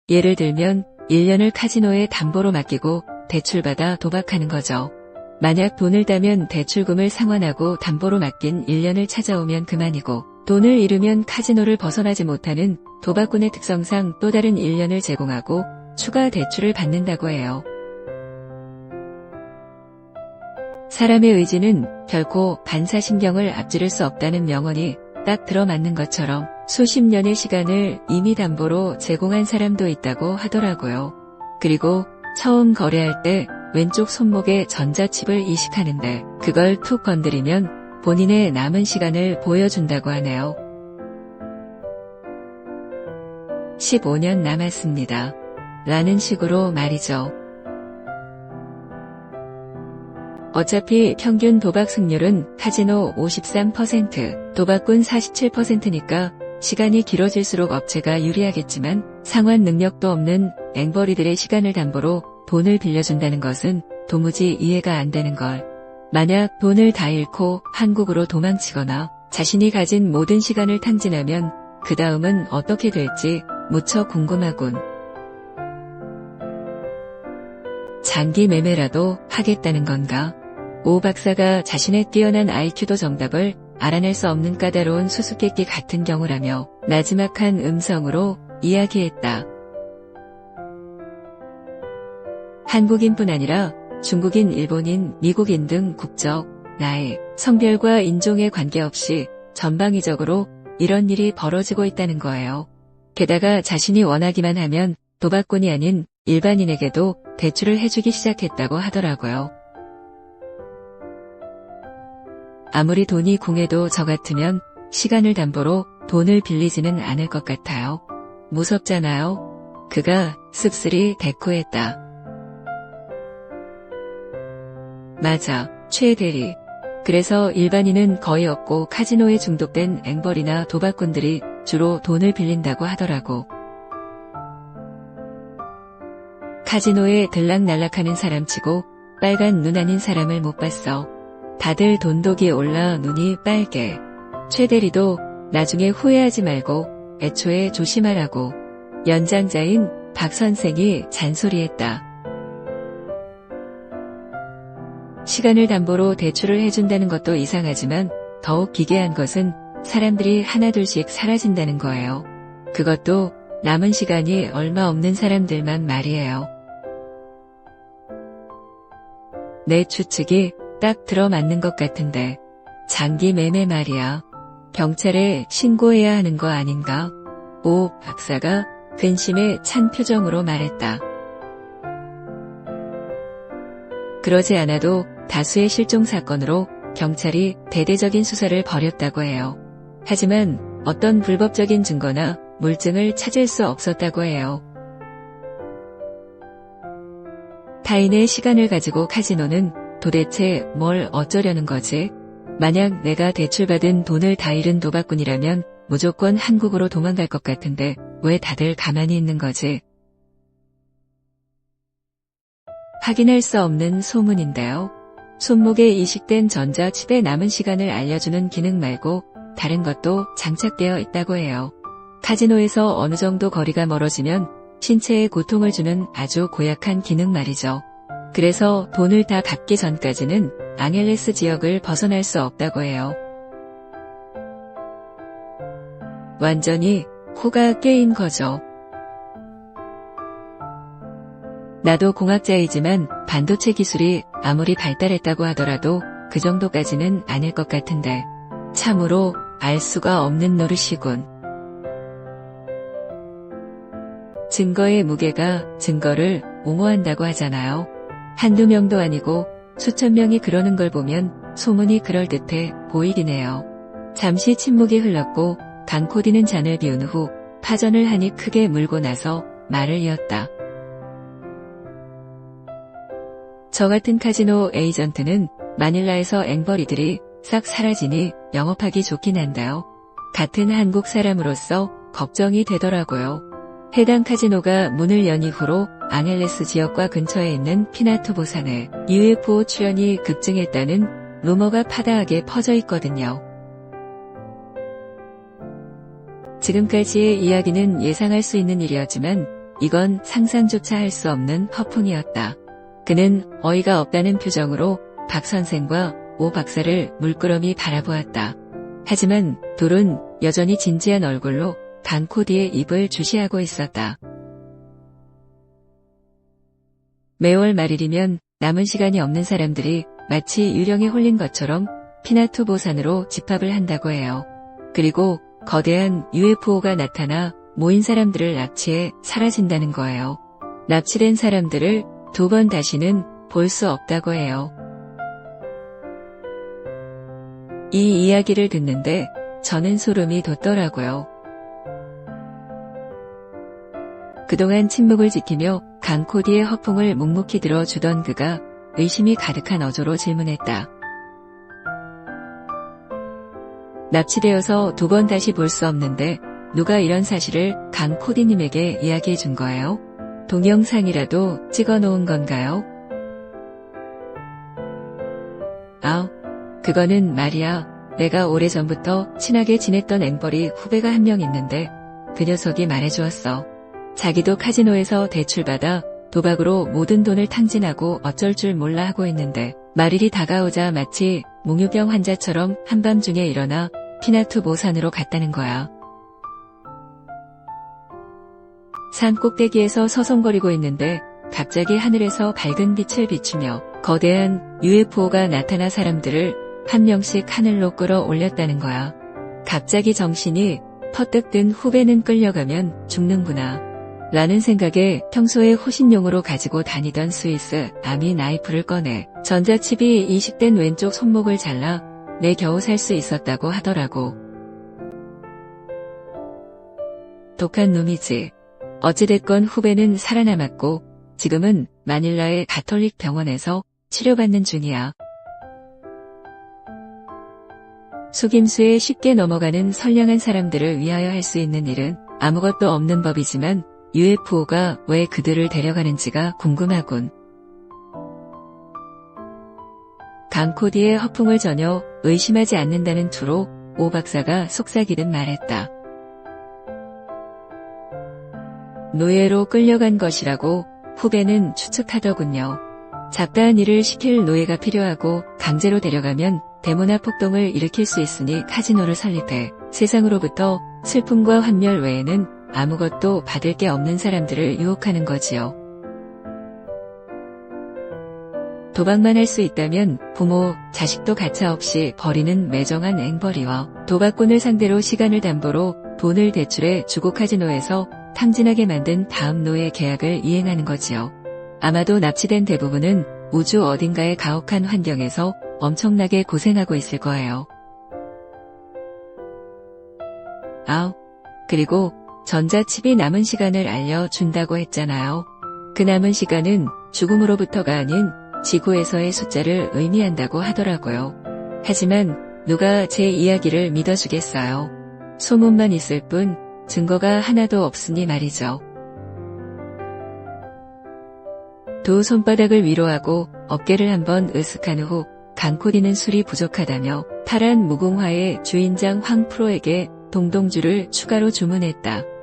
예를 들면 1년을 카지노에 담보로 맡기고 대출받아 도박하는 거죠. 만약 돈을 따면 대출금을 상환하고 담보로 맡긴 1년을 찾아오면 그만이고, 돈을 잃으면 카지노를 벗어나지 못하는 도박꾼의 특성상 또 다른 1년을 제공하고 추가 대출을 받는다고 해요. 사람의 의지는 결코 반사신경을 앞지를 수 없다는 명언이 딱 들어맞는 것처럼 수십 년의 시간을 이미 담보로 제공한 사람도 있다고 하더라고요. 그리고 처음 거래할 때 왼쪽 손목에 전자칩을 이식하는데 그걸 툭 건드리면 본인의 남은 시간을 보여준다고 하네요. 15년 남았습니다. 라는 식으로 말이죠. 어차피 평균 도박 승률은 카지노 53%, 도박꾼 47%니까 시간이 길어질수록 업체가 유리하겠지만 상환 능력도 없는 앵벌이들의 시간을 담보로 돈을 빌려준다는 것은 도무지 이해가 안 되는 걸. 만약 돈을 다 잃고 한국으로 도망치거나 자신이 가진 모든 시간을 탕진하면 그 다음은 어떻게 될지 무척 궁금하군. 장기 매매라도 하겠다는 건가? 오 박사가 자신의 뛰어난 IQ도 정답을 알아낼 수 없는 까다로운 수수께끼 같은 경우라며 나지막한 음성으로 이야기했다. 한국인뿐 아니라 중국인, 일본인, 미국인 등 국적, 나이, 성별과 인종에 관계없이 전방위적으로 이런 일이 벌어지고 있다는 거예요. 게다가 자신이 원하기만 하면 도박꾼이 아닌 일반인에게도 대출을 해주기 시작했다고 하더라고요. 아무리 돈이 궁해도 저 같으면 시간을 담보로 돈을 빌리지는 않을 것 같아요. 무섭잖아요. 그가 씁쓸히 대꾸했다. 맞아, 최 대리. 그래서 일반인은 거의 없고 카지노에 중독된 앵벌이나 도박꾼들이 주로 돈을 빌린다고 하더라고. 카지노에 들락날락하는 사람치고 빨간 눈 아닌 사람을 못 봤어. 다들 돈독이 올라 눈이 빨개. 최 대리도 나중에 후회하지 말고 애초에 조심하라고 연장자인 박 선생이 잔소리했다. 시간을 담보로 대출을 해준다는 것도 이상하지만 더욱 기괴한 것은 사람들이 하나둘씩 사라진다는 거예요. 그것도 남은 시간이 얼마 없는 사람들만 말이에요. 내 추측이 딱 들어맞는 것 같은데 장기 매매 말이야. 경찰에 신고해야 하는 거 아닌가? 오 박사가 근심에 찬 표정으로 말했다. 그러지 않아도 다수의 실종 사건으로 경찰이 대대적인 수사를 벌였다고 해요. 하지만 어떤 불법적인 증거나 물증을 찾을 수 없었다고 해요. 타인의 시간을 가지고 카지노는 도대체 뭘 어쩌려는 거지? 만약 내가 대출받은 돈을 다 잃은 도박꾼이라면 무조건 한국으로 도망갈 것 같은데 왜 다들 가만히 있는 거지? 확인할 수 없는 소문인데요. 손목에 이식된 전자칩의 남은 시간을 알려주는 기능 말고 다른 것도 장착되어 있다고 해요. 카지노에서 어느 정도 거리가 멀어지면 신체에 고통을 주는 아주 고약한 기능 말이죠. 그래서 돈을 다 갚기 전까지는 앙헬레스 지역을 벗어날 수 없다고 해요. 완전히 코가 깨인 거죠. 나도 공학자이지만 반도체 기술이 아무리 발달했다고 하더라도 그 정도까지는 아닐 것 같은데 참으로 알 수가 없는 노릇이군. 증거의 무게가 증거를 옹호한다고 하잖아요. 한두 명도 아니고 수천 명이 그러는 걸 보면 소문이 그럴듯해 보이긴 해요. 잠시 침묵이 흘렀고 강코디는 잔을 비운 후 파전을 하니 크게 물고 나서 말을 이었다. 저 같은 카지노 에이전트는 마닐라에서 앵벌이들이 싹 사라지니 영업하기 좋긴 한데요. 같은 한국 사람으로서 걱정이 되더라고요. 해당 카지노가 문을 연 이후로 앙헬레스 지역과 근처에 있는 피나투보산에 UFO 출현이 급증했다는 루머가 파다하게 퍼져 있거든요. 지금까지의 이야기는 예상할 수 있는 일이었지만 이건 상상조차 할 수 없는 허풍이었다. 그는 어이가 없다는 표정으로 박 선생과 오 박사를 물끄러미 바라보았다. 하지만 둘은 여전히 진지한 얼굴로 강 코디의 입을 주시하고 있었다. 매월 말일이면 남은 시간이 없는 사람들이 마치 유령에 홀린 것처럼 피나투 보산으로 집합을 한다고 해요. 그리고 거대한 UFO가 나타나 모인 사람들을 납치해 사라진다는 거예요. 납치된 사람들을 두 번 다시는 볼 수 없다고 해요. 이 이야기를 듣는데 저는 소름이 돋더라고요. 그동안 침묵을 지키며 강 코디의 허풍을 묵묵히 들어주던 그가 의심이 가득한 어조로 질문했다. 납치되어서 두 번 다시 볼 수 없는데 누가 이런 사실을 강 코디님에게 이야기해 준 거예요? 동영상이라도 찍어 놓은 건가요? 그거는 말이야. 내가 오래전부터 친하게 지냈던 앵벌이 후배가 한 명 있는데 그 녀석이 말해주었어. 자기도 카지노에서 대출받아 도박으로 모든 돈을 탕진하고 어쩔 줄 몰라 하고 있는데 말일이 다가오자 마치 몽유병 환자처럼 한밤중에 일어나 피나투 보산으로 갔다는 거야. 산 꼭대기에서 서성거리고 있는데 갑자기 하늘에서 밝은 빛을 비추며 거대한 UFO가 나타나 사람들을 한 명씩 하늘로 끌어올렸다는 거야. 갑자기 정신이 퍼뜩 든 후배는 끌려가면 죽는구나 라는 생각에 평소에 호신용으로 가지고 다니던 스위스 아미 나이프를 꺼내 전자칩이 이식된 왼쪽 손목을 잘라 내 겨우 살 수 있었다고 하더라고. 독한 놈이지. 어찌됐건 후배는 살아남았고 지금은 마닐라의 가톨릭 병원에서 치료받는 중이야. 속임수에 쉽게 넘어가는 선량한 사람들을 위하여 할 수 있는 일은 아무것도 없는 법이지만 UFO가 왜 그들을 데려가는지가 궁금하군. 강 코디의 허풍을 전혀 의심하지 않는다는 투로 오 박사가 속삭이듯 말했다. 노예로 끌려간 것이라고 후배는 추측하더군요. 잡다한 일을 시킬 노예가 필요하고 강제로 데려가면 데모나 폭동을 일으킬 수 있으니 카지노를 설립해 세상으로부터 슬픔과 환멸 외에는 아무것도 받을 게 없는 사람들을 유혹하는 거지요. 도박만 할 수 있다면 부모, 자식도 가차없이 버리는 매정한 앵벌이와 도박꾼을 상대로 시간을 담보로 돈을 대출해 주고 카지노에서 탕진하게 만든 다음 노예 계약을 이행하는 거지요. 아마도 납치된 대부분은 우주 어딘가의 가혹한 환경에서 엄청나게 고생하고 있을 거예요. 그리고 전자칩이 남은 시간을 알려준다고 했잖아요. 그 남은 시간은 죽음으로부터가 아닌 지구에서의 숫자를 의미한다고 하더라고요. 하지만 누가 제 이야기를 믿어주겠어요. 소문만 있을 뿐 증거가 하나도 없으니 말이죠. 두 손바닥을 위로 하고 어깨를 한번 으쓱한 후 강코디는 술이 부족하다며 파란 무궁화의 주인장 황프로에게 동동주를 추가로 주문했다.